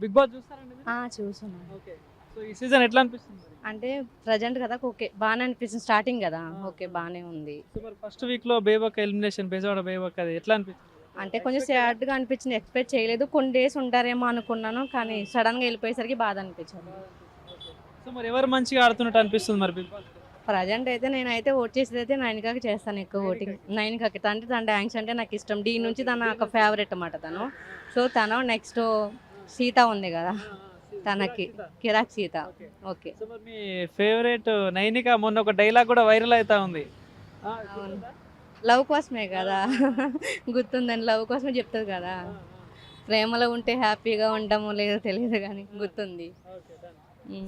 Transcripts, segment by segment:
Big boss చూస్తారండి మీరు? చూస్తున్నాను. ఓకే. సో ఈ సీజన్ ఎట్లా అనిపిస్తుంది మరి? అంటే ప్రజెంట్ కదా ఓకే బాగానే అనిపిస్తుంది, స్టార్టింగ్ కదా ఓకే బాగానే ఉంది. సో మరి ఫస్ట్ వీక్ లో బేబక్ ఎలిమినేషన్, బెజవాడ బేబక్, అది ఎట్లా అనిపించింది? అంటే కొంచెం సాడ్గా అనిపించింది, ఎక్స్పెక్ట్ చేయలేదు. కొన్ని డేస్ ఉంటారేమో అనుకున్నాను, కానీ సడన్గా వెళ్ళిపోయేసరికి బాధ అనిపించింది. సో మరి ఎవరు మంచిగా ఆడుతున్నట్టు అనిపిస్తుంది మరి బిగ్ బాస్? ప్రజెంట్ అయితే నేనైతే ఓట్ చేసేది అయితే నైనికాకి చేస్తాను, ఎక్కువ ఓటింగ్ నైనికాకి. అంటే తన డాన్స్ అంటే నాకు ఇష్టం, డీ నుంచి తన ఒక ఫేవరెట్ అన్నమాట తను. సో తను నెక్స్ట్ సీత ఉంది కదా, తనకి కిరాక్ సీత. ఓకే. సో మరి మీ ఫేవరెట్ నైనిక మొన్న ఒక డైలాగ్ కూడా వైరల్ అవుతా ఉంది. అవును, లవ్ కోసమే కదా గుర్తుందని, లవ్ కోసమే చెప్తుంది కదా, ప్రేమలో ఉంటే హ్యాపీగా ఉండమో లేదో తెలియదు కానీ గుర్తుంది.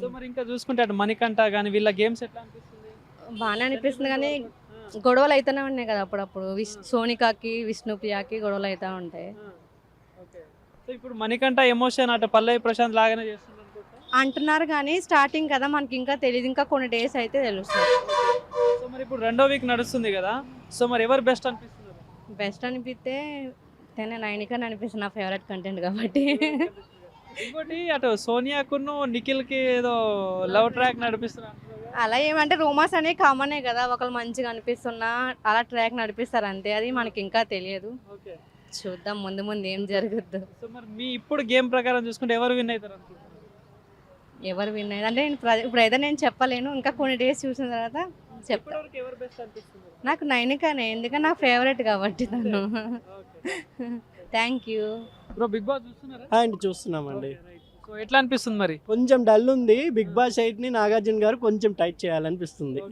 సో మరి ఇంకా చూసుకుంటే అటు మణికంఠ కానీ వీళ్ళ గేమ్స్ ఎట్లా అనిపిస్తుంది? బాగానే అనిపిస్తుంది కానీ గొడవలు అవుతూనే ఉన్నాయి కదా అప్పుడప్పుడు. సోనికాకి విష్ణుప్రియకి గొడవలు అవుతూ ఉంటాయి. సో ఇప్పుడు మణికంఠ ఎమోషన్ అటు పల్లవి ప్రశాంత్ లాగానే చేస్తుంది అనుకుంటా. అంటున్నారు కానీ స్టార్టింగ్ కదా, మనకి ఇంకా తెలియదు, ఇంకా కొన్ని డేస్ అయితే తెలుస్తుంది. సో మరి ఇప్పుడు రెండో వీక్ నడుస్తుంది కదా, సో మరి ఎవరు బెస్ట్ అనిపిస్తున్నారు? బెస్ట్ అనిపిస్తే తనే నైనికని అనిపిస్తుంది, నా ఫేవరెట్ కంటెంట్ కాబట్టి. ఇంకోటి అటు సోనియాకును నిఖిల్కి ఏదో లవ్ ట్రాక్ నడిపిస్తున్నారు. అలా ఏమంటే రూమర్స్ అనేవి కామనే కదా, ఒకళ్ళు మంచిగా అనిపిస్తున్నా అలా ట్రాక్ నడిపిస్తారు అంతే, అది మనకి ఇంకా తెలియదు. ఓకే. చూద్దాం ముందు ముందు ఏం జరుగుద్దు. సో మరి మీ ఇప్పుడు గేమ్ ప్రకారం చూసుకుంటే ఎవరు విన్ అవుతారు అనుకుంటున్నారు? ఎవరు విన్ అయ్యేది అంటే నేను ఇప్పుడు అయితే నేను చెప్పలేను, ఇంకా కొన్ని డేస్ చూసిన తర్వాత చెప్తా. ఇప్పటివరకు ఎవరు బెస్ట్ అనిపిస్తుంది? నాకు నైనికానే, ఎందుకంటే నా ఫేవరెట్ కాబట్టి తను. Thank you. Bro Bigg Boss చూస్తున్నారా? అండ్ చూస్తున్నామండి. సో ఎట్లా అనిపిస్తుంది మరి? కొంచెం డల్ ఉంది. బిగ్ బాస్ 8ని నాగార్జున గారు కొంచెం టైట్ చేయాలనిపిస్తుంది.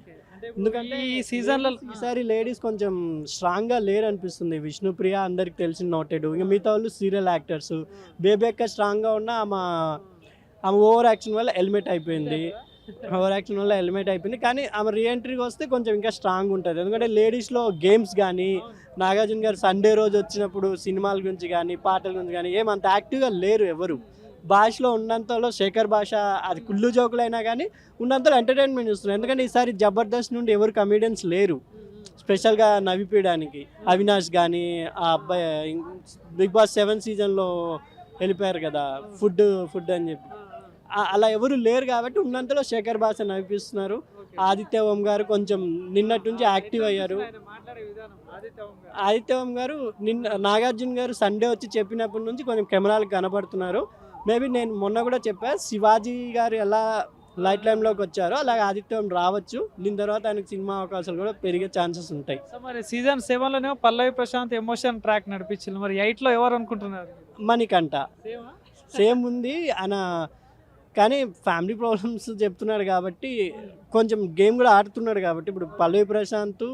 ఎందుకంటే ఈ సీజన్ లో ఈసారి లేడీస్ కొంచెం స్ట్రాంగ్ గా లేరు అనిపిస్తుంది. విష్ణుప్రియ అందరికి తెలిసిన నోటెడ్, ఇంకా మిగతా వాళ్ళు సీరియల్ యాక్టర్స్. బేబీ అక్క స్ట్రాంగ్ గా ఉన్న ఆమె ఓవర్ యాక్షన్ వల్ల హెల్మెట్ అయిపోయింది. కానీ ఆమె రీఎంట్రీకి వస్తే కొంచెం ఇంకా స్ట్రాంగ్ ఉంటుంది. ఎందుకంటే లేడీస్లో గేమ్స్ కానీ నాగార్జున గారు సండే రోజు వచ్చినప్పుడు సినిమాల గురించి కానీ పాటల గురించి కానీ ఏమంత యాక్టివ్గా లేరు ఎవరు. భాషలో ఉన్నంతలో శేఖర్ భాష అది కుళ్ళు జోకులైనా కానీ ఉన్నంతలో ఎంటర్టైన్మెంట్ ఇస్తున్నారు. ఎందుకంటే ఈసారి జబర్దస్త్ నుండి ఎవరు కమీడియన్స్ లేరు స్పెషల్గా నవ్విపీయడానికి. అవినాష్ కానీ ఆ అబ్బాయి బిగ్ బాస్ 7 సీజన్లో వెళ్ళిపోయారు కదా, ఫుడ్ అని చెప్పి, అలా ఎవరు లేరు కాబట్టి ఉన్నంతలో శేఖర్ భాష నవ్విస్తున్నారు. ఆదిత్య ఓం గారు కొంచెం నిన్నటి నుంచి యాక్టివ్ అయ్యారు. ఆదిత్య ఓం గారు నాగార్జున గారు సండే వచ్చి చెప్పినప్పటి నుంచి కొంచెం కెమెరాలకు కనబడుతున్నారు. మేబీ నేను మొన్న కూడా చెప్పా, శివాజీ గారు ఎలా లైట్ లైమ్లోకి వచ్చారో అలాగే ఆదిత్య ఓం రావచ్చు. దీని తర్వాత ఆయనకు సినిమా అవకాశాలు కూడా పెరిగే ఛాన్సెస్ ఉంటాయి. సో మరి సీజన్ 7లోనే పల్లవి ప్రశాంత్ ఎమోషన్ ట్రాక్ నడిపించింది, మరి 8లో ఎవరు అనుకుంటున్నారు? మణికంఠ సేమ్ ఉంది ఆయన, కానీ ఫ్యామిలీ ప్రాబ్లమ్స్ చెప్తున్నాడు కాబట్టి కొంచెం గేమ్ కూడా ఆడుతున్నాడు కాబట్టి. ఇప్పుడు పల్లవి ప్రశాంత్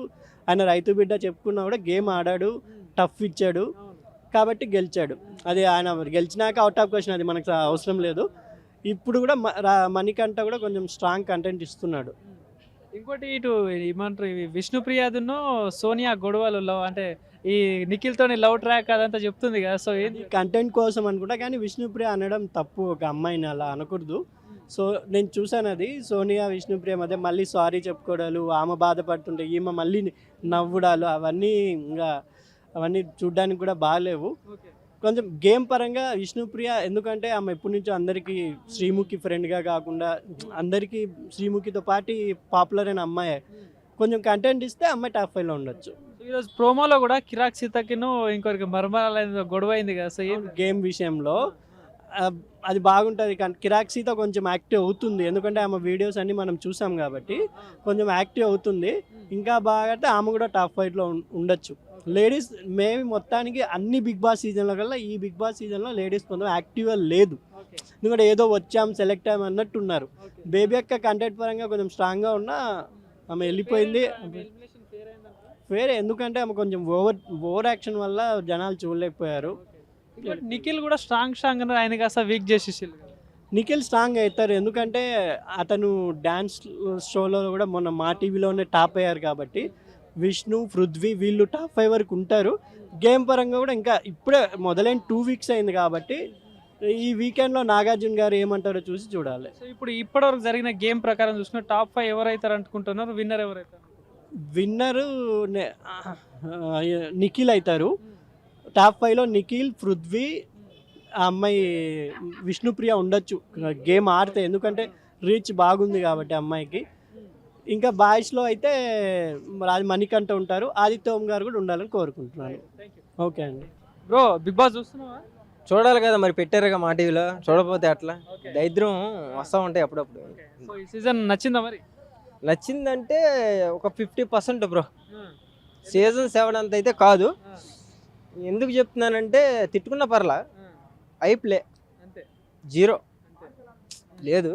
ఆయన రైతు బిడ్డ చెప్పుకున్నా కూడా గేమ్ ఆడాడు, టఫ్ ఇచ్చాడు కాబట్టి గెలిచాడు. అది ఆయన గెలిచినాక అవుట్ ఆఫ్ క్వశ్చన్, అది మనకు అవసరం లేదు. ఇప్పుడు కూడా మణికంఠ కూడా కొంచెం స్ట్రాంగ్ కంటెంట్ ఇస్తున్నాడు. ఇంకోటి ఇటు ఏమంటారు, విష్ణుప్రియను సోనియా గొడవలు లవ్ అంటే ఈ నిఖిల్తో లవ్ ట్రాక్ అదంతా చెప్తుంది కదా, సో ఏంటి కంటెంట్ కోసం అనుకుంటా. కానీ విష్ణుప్రియ అనడం తప్పు, ఒక అమ్మాయిని అలా అనకూడదు. సో నేను చూసాను అది సోనియా విష్ణుప్రియ మధ్య మళ్ళీ సారీ చెప్పుకోవడాలు, ఆమె బాధపడుతుంటే ఈమె మళ్ళీ నవ్వుడాలు, అవన్నీ చూడ్డానికి కూడా బాగాలేవు. కొంచెం గేమ్ పరంగా విష్ణుప్రియ, ఎందుకంటే ఆమె ఎప్పటి నుంచో అందరికీ శ్రీముఖి ఫ్రెండ్గా కాకుండా అందరికీ శ్రీముఖితో పాటు పాపులర్ అయిన అమ్మాయి, కొంచెం కంటెంట్ ఇస్తే అమ్మాయి టాప్ 5లో ఉండొచ్చు. ఈరోజు ప్రోమోలో కూడా కిరాక్ సీతకిను ఇంకొకరికి మర్మరాలైన గొడవ అయింది కదా, సో ఏం గేమ్ విషయంలో అది బాగుంటుంది. కానీ కిరాక్ సీత కొంచెం యాక్టివ్ అవుతుంది, ఎందుకంటే ఆమె వీడియోస్ అన్ని మనం చూసాం కాబట్టి కొంచెం యాక్టివ్ అవుతుంది. ఇంకా బాగా అయితే ఆమె కూడా టాప్ 5లో ఉండొచ్చు. లేడీస్ మేము మొత్తానికి అన్ని బిగ్ బాస్ సీజన్ల కల్లా ఈ బిగ్ బాస్ సీజన్లో లేడీస్ కొంచెం యాక్టివ్గా లేదు. ఎందుకంటే ఏదో వచ్చాం సెలెక్ట్ అయ్యాం అన్నట్టు ఉన్నారు. బేబీ అక్క కంటెంట్ పరంగా కొంచెం స్ట్రాంగ్గా ఉన్నా ఆమె వెళ్ళిపోయింది వేరే, ఎందుకంటే ఆమె కొంచెం ఓవర్ యాక్షన్ వల్ల జనాలు చూడలేకపోయారు. నిఖిల్ కూడా స్ట్రాంగ్ అన్నారు, ఆయనకి అసలు వీక్ చేసేసి. నిఖిల్ స్ట్రాంగ్ అవుతారు, ఎందుకంటే అతను డ్యాన్స్ షోలో కూడా మొన్న మా టీవీలోనే టాప్ అయ్యారు కాబట్టి. విష్ణు, పృథ్వీ వీళ్ళు టాప్ 5 వరకు ఉంటారు. గేమ్ పరంగా కూడా ఇంకా ఇప్పుడే మొదలైన 2 వీక్స్ అయింది కాబట్టి ఈ వీకెండ్లో నాగార్జున గారు ఏమంటారో చూసి చూడాలి. సో ఇప్పుడు ఇప్పటివరకు జరిగిన గేమ్ ప్రకారం చూసుకున్న టాప్ 5 ఎవరైతారు అనుకుంటున్నారు? విన్నర్ ఎవరైతారు? విన్నరు నిఖిల్ అవుతారు. టాప్ 5లో నిఖిల్, పృథ్వీ, ఆ అమ్మాయి విష్ణుప్రియ ఉండొచ్చు గేమ్ ఆడితే, ఎందుకంటే రీచ్ బాగుంది కాబట్టి అమ్మాయికి. ఇంకా బాయ్స్లో అయితే అది మణికంఠ ఉంటారు, ఆదిత్య ఓం గారు కూడా ఉండాలని కోరుకుంటున్నాను. ఓకే అండి. బ్రో బిగ్ బాస్ చూస్తున్నావా? చూడాలి కదా మరి, పెట్టారుగా మా టీవీలో, చూడకపోతే అట్లా దరిద్రం వస్తూ ఉంటాయి అప్పుడప్పుడు. సో ఈ సీజన్ నచ్చిందా మరి? నచ్చిందంటే ఒక 50% బ్రో. సీజన్ 7 అంత అయితే కాదు. ఎందుకు చెప్తున్నానంటే తిట్టుకున్న పర్లా, ఐప్లే అంతే, 0 లేదు.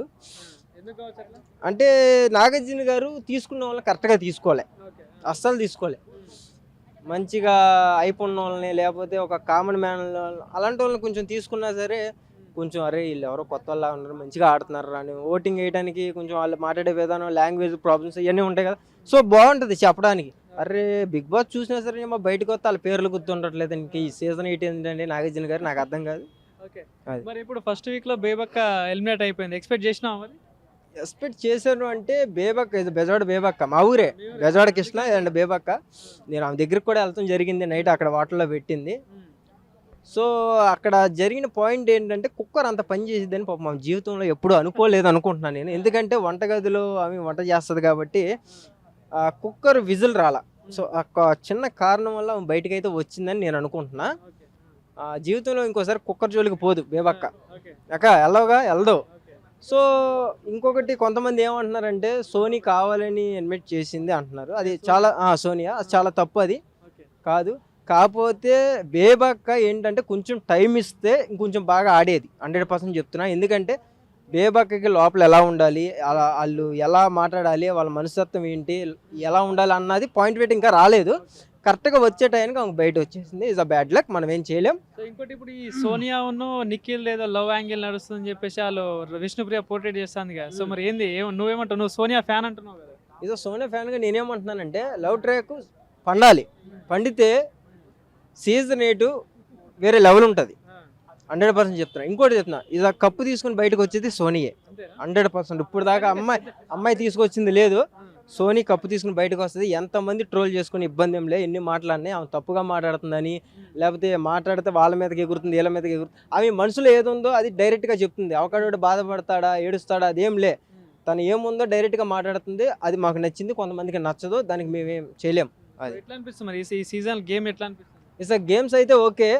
అంటే నాగార్జున గారు తీసుకున్న వాళ్ళని కరెక్ట్గా తీసుకోలే, అస్సలు తీసుకోలే. మంచిగా అయిపోయిన వాళ్ళని, లేకపోతే ఒక కామన్ మ్యాన్ అలాంటి వాళ్ళని కొంచెం తీసుకున్నా సరే, కొంచెం అరే వీళ్ళు ఎవరో కొత్త వాళ్ళ ఉన్నారు, మంచిగా ఆడుతున్నారు అని ఓటింగ్ వేయడానికి కొంచెం వాళ్ళు మాట్లాడే విధానం, లాంగ్వేజ్ ప్రాబ్లమ్స్ ఇవన్నీ ఉంటాయి కదా. సో బాగుంటుంది చెప్పడానికి. అరే బిగ్ బాస్ చూసినా సరే ఏమో బయటకు వస్తే వాళ్ళ పేర్లు గుర్తుండట్లేదు. ఇంక ఈ సీజన్ 8 ఏంటండి నాగార్జున గారు, నాకు అర్థం కాదు. మరి ఇప్పుడు ఫస్ట్ వీక్ లో బేబక్క ఎలిమినేట్ అయిపోయింది, ఎక్స్పెక్ట్ చేసినావా మరి? ఎక్స్పెక్ట్ చేశాను అంటే బేబక్క, ఇది బెజవాడ బేబక్క, మా ఊరే బెజవాడ కృష్ణ అండ్ బేబక్క. నేను ఆమె దగ్గరికి కూడా వెళ్తాం జరిగింది, నైట్ అక్కడ వాటర్లో పెట్టింది. సో అక్కడ జరిగిన పాయింట్ ఏంటంటే కుక్కర్ అంత పని చేసిద్దని పాపం మా జీవితంలో ఎప్పుడూ అనుకోలేదు అనుకుంటున్నాను నేను. ఎందుకంటే వంటగదిలో ఆమె వంట చేస్తుంది కాబట్టి ఆ కుక్కర్ విజిల్ రాలా. సో ఒక చిన్న కారణం వల్ల ఆమె బయటకు అయితే వచ్చిందని నేను అనుకుంటున్నా. జీవితంలో ఇంకోసారి కుక్కర్ జోలికి పోదు బేబక్క. అక్క వెళ్దావు. సో ఇంకొకటి కొంతమంది ఏమంటున్నారంటే సోనీ కావాలని అడ్మిట్ చేసింది అంటున్నారు. అది చాలా సోనియా, అది చాలా తప్పు. అది కాదు. కాకపోతే బేబక్క ఏంటంటే కొంచెం టైం ఇస్తే ఇంకొంచెం బాగా ఆడేది, 100% చెప్తున్నా. ఎందుకంటే బేబక్కకి లోపల ఎలా ఉండాలి, అలా వాళ్ళు ఎలా మాట్లాడాలి, వాళ్ళ మనస్తత్వం ఏంటి, ఎలా ఉండాలి అన్నది పాయింట్ పెట్టి ఇంకా రాలేదు. కరెక్ట్గా వచ్చే టైంకి ఆమె బయట వచ్చేసింది. ఇస్ అ బ్యాడ్ లక్, మనం ఏం చేయలేం. సో ఇంకోటి ఇప్పుడు ఈ సోనియా నిఖిల్ ఏదో లవ్ యాంగిల్ నడుస్తుందని చెప్పేసి వాళ్ళు విష్ణుప్రియ పోర్ట్రేట్ చేస్తుంది కదా. సో మరి ఏంది, నువ్వేమంటావు? నువ్వు సోనియా ఫ్యాన్ అంటున్నావు కదా. ఇదో సోనియా ఫ్యాన్గా నేనేమంటున్నానంటే లవ్ ట్రాక్ పండాలి, పండితే సీజన్ 8 వేరే లెవెల్ ఉంటుంది, 100% చెప్తున్నా. ఇంకోటి చెప్తున్నా, ఇది కప్పు తీసుకుని బయటకు వచ్చేది సోనియే, 100%. ఇప్పుడు దాకా అమ్మాయి తీసుకొచ్చింది లేదు. సోనీ కప్పు తీసుకుని బయటకు వస్తుంది. ఎంతమంది ట్రోల్ చేసుకుని ఇబ్బంది ఏం లేదు, ఎన్ని మాటలన్నీ ఆమె తప్పుగా మాట్లాడుతుందని, లేకపోతే మాట్లాడితే వాళ్ళ మీదకి ఎగురుతుంది, వీళ్ళ మీదకి ఎగురుతుంది. ఆమె మనసులో ఏదుందో అది డైరెక్ట్గా చెప్తుంది. అవకాడోడు బాధపడతాడా, ఏడుస్తాడా, అదేం లే. తను ఏముందో డైరెక్ట్గా మాట్లాడుతుంది. అది మాకు నచ్చింది, కొంతమందికి నచ్చదు, దానికి మేమేం చేయలేం. అది ఎట్లా అనిపిస్తుంది మరి ఈ సీజన్ గేమ్ ఎట్లా అనిపిస్తుంది? ఇసా గేమ్స్ అయితే ఓకే,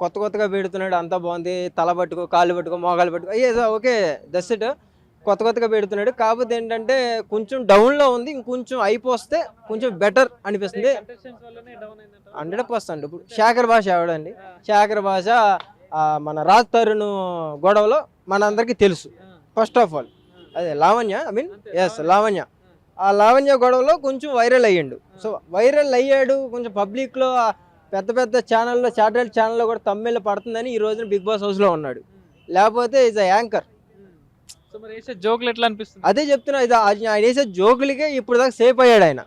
కొత్తగా పెడుతున్నాడు, అంతా బాగుంది. తల పట్టుకో, కాళ్ళు పట్టుకో, మోగాలు పట్టుకో, అయ్యే ఓకే, దట్స్ ఇట్. కొత్తగా పెడుతున్నాడు. కాకపోతే ఏంటంటే కొంచెం డౌన్లో ఉంది, ఇంకొంచెం అయిపోస్తే కొంచెం బెటర్ అనిపిస్తుంది. 100%. ఇప్పుడు శేఖర్ భాష ఎవడండి? శేఖర్ భాష మన రాజ్ తరుణ్ గొడవలో మనందరికీ తెలుసు. ఫస్ట్ ఆఫ్ ఆల్ అదే లావణ్య, లావణ్య. ఆ లావణ్య గొడవలో కొంచెం వైరల్ అయ్యాడు. సో వైరల్ అయ్యాడు కొంచెం పబ్లిక్లో, పెద్ద ఛానల్లో, శాటిలైట్ ఛానల్లో కూడా తమిళ పడుతుందని ఈ రోజున బిగ్ బాస్ హౌస్లో ఉన్నాడు. లేకపోతే ఈజ్ అ యాంకర్. జోకులు ఎట్లా అనిపిస్తుంది? అదే చెప్తున్నా, ఇది ఆయన వేసే జోకులకే ఇప్పుడు దాకా సేఫ్ అయ్యాడు ఆయన,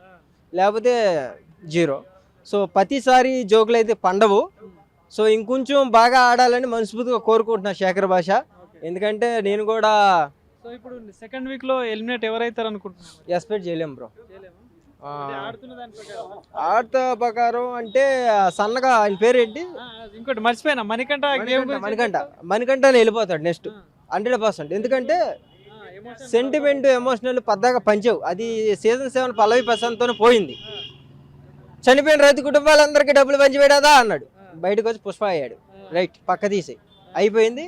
లేకపోతే 0. సో ప్రతిసారి జోకులు అయితే పండవు. సో ఇంకొంచెం బాగా ఆడాలని మనస్ఫూర్తిగా కోరుకుంటున్నా శేఖర్ భాష. ఎందుకంటే నేను కూడా సో ఇప్పుడు సెకండ్ వీక్ లో ఎలిమినేట్ ఎవరైతారు అనుకుంటున్నాను? ఎక్స్పెక్ట్ చేయలేం బ్రో. ఆడతా ప్రకారం అంటే సన్నగా, ఆయన పేరు ఏంటి, ఇంకోటి మర్చిపోయినా, మణికంఠ వెళ్ళిపోతాడు నెక్స్ట్ 100%. ఎందుకంటే సెంటిమెంట్, ఎమోషనల్ పద్దాగా పంచవు. అది సీజన్ 7 పల్లవి ప్రశాంత్తోనే పోయింది. చనిపోయిన రైతు కుటుంబాలందరికీ డబ్బులు పంచిపెడదా అన్నాడు, బయటకు వచ్చి పుష్ప అయ్యాడు. రైట్, పక్క తీసి అయిపోయింది.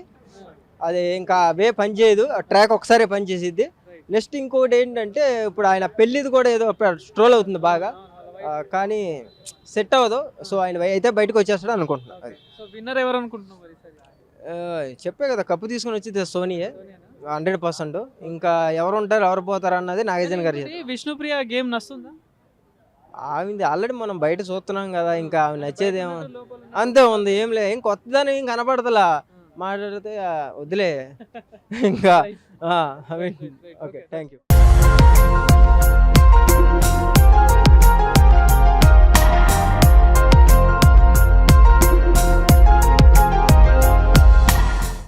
అది ఇంకా అవే పనిచేయదు, ట్రాక్ ఒకసారి పనిచేసిద్ది. నెక్స్ట్ ఇంకోటి ఏంటంటే ఇప్పుడు ఆయన పెళ్ళిది కూడా ఏదో స్ట్రోల్ అవుతుంది బాగా, కానీ సెట్ అవ్వదు. సో ఆయన అయితే బయటకు వచ్చేస్తాడు అనుకుంటున్నాను. అది విన్నర్ ఎవరు అనుకుంటున్నావు? చెప్పే కదా, కప్పు తీసుకుని వచ్చింది సోనీయే 100%. ఇంకా ఎవరు ఉంటారు, ఎవరు పోతారు అన్నది నాగార్జున గారు. విష్ణుప్రియ గేమ్ నచ్చుతుందా? ఆమెది ఆల్రెడీ మనం బయట చూస్తున్నాం కదా, ఇంకా ఆమె నచ్చేదేమో అంతే ఉంది. ఏం లేదు, ఏం కొత్తదాని ఏం కనపడతలా. మాట్లాడితే వదిలే ఇంకా. Okay, thank you.